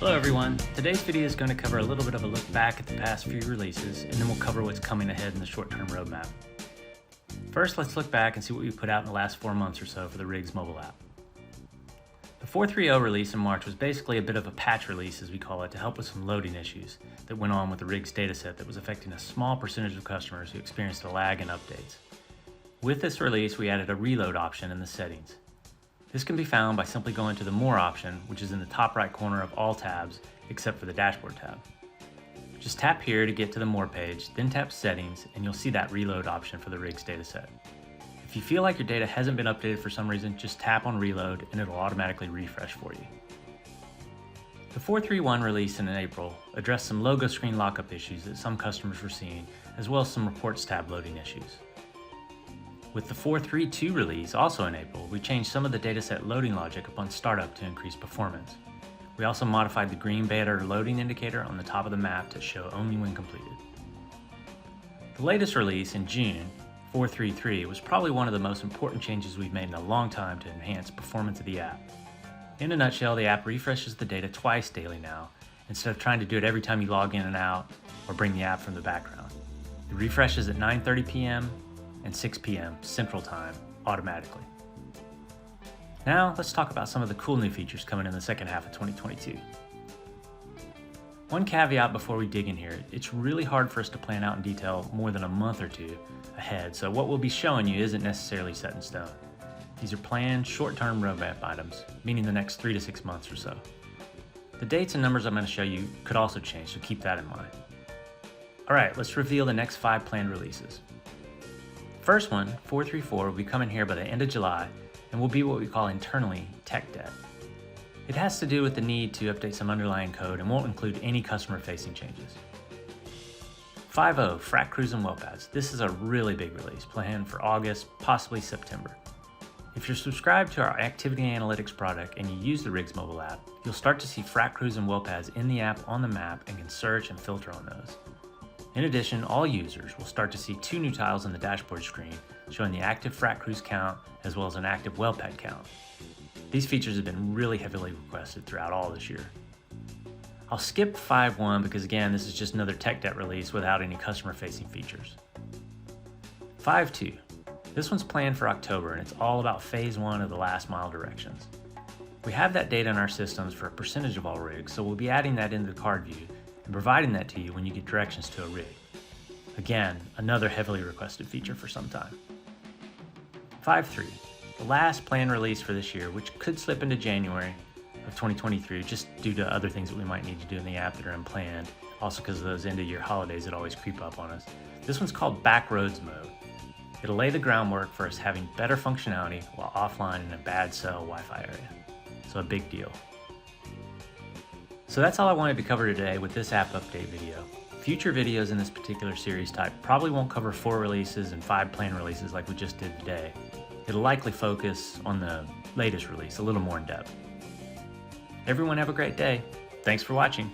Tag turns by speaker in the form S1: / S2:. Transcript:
S1: Hello everyone, today's video is going to cover a little bit of a look back at the past few releases, and then we'll cover what's coming ahead in the short-term roadmap. First, let's look back and see what we put out in the last 4 months or so for the RIGS mobile app. The 4.3.0 release in March was basically a bit of a patch release, as we call it, to help with some loading issues that went on with the RIGS dataset that was affecting a small percentage of customers who experienced a lag in updates. With this release, we added a reload option in the settings. This can be found by simply going to the More option, which is in the top right corner of all tabs, except for the Dashboard tab. Just tap here to get to the More page, then tap Settings, and you'll see that Reload option for the RIGS dataset. If you feel like your data hasn't been updated for some reason, just tap on Reload and it'll automatically refresh for you. The 4.3.1 release in April addressed some logo screen lockup issues that some customers were seeing, as well as some Reports tab loading issues. With the 4.3.2 release, also in April, we changed some of the dataset loading logic upon startup to increase performance. We also modified the green banner loading indicator on the top of the map to show only when completed. The latest release in June, 4.3.3, was probably one of the most important changes we've made in a long time to enhance performance of the app. In a nutshell, the app refreshes the data twice daily now, instead of trying to do it every time you log in and out or bring the app from the background. It refreshes at 9:30 p.m. and 6 p.m. Central Time automatically. Now let's talk about some of the cool new features coming in the second half of 2022. One caveat before we dig in here, it's really hard for us to plan out in detail more than a month or two ahead, so what we'll be showing you isn't necessarily set in stone. These are planned short-term roadmap items, meaning the next 3 to 6 months or so. The dates and numbers I'm going to show you could also change, so keep that in mind. Alright, let's reveal the next 5 planned releases. First one, 4.3.4, will be coming here by the end of July and will be what we call internally tech debt. It has to do with the need to update some underlying code and won't include any customer-facing changes. 5.0, Frac Crews and Well Pads. This is a really big release, planned for August, possibly September. If you're subscribed to our Activity Analytics product and you use the RIGS mobile app, you'll start to see Frac Crews and Well Pads in the app on the map and can search and filter on those. In addition, all users will start to see 2 new tiles on the dashboard screen showing the active frac crews count as well as an active well pad count. These features have been really heavily requested throughout all this year. I'll skip 5.1 because again, this is just another tech debt release without any customer-facing features. 5.2. This one's planned for October and it's all about phase 1 of the last mile directions. We have that data in our systems for a percentage of all rigs, so we'll be adding that into the card view and providing that to you when you get directions to a rig. Again, another heavily requested feature for some time. 5.3, the last planned release for this year, which could slip into January of 2023 just due to other things that we might need to do in the app that are unplanned, also because of those end of year holidays that always creep up on us. This one's called Backroads Mode. It'll lay the groundwork for us having better functionality while offline in a bad cell Wi-Fi area. So a big deal. So that's all I wanted to cover today with this app update video. Future videos in this particular series type probably won't cover 4 releases and 5 planned releases like we just did today. It'll likely focus on the latest release a little more in depth. Everyone have a great day. Thanks for watching.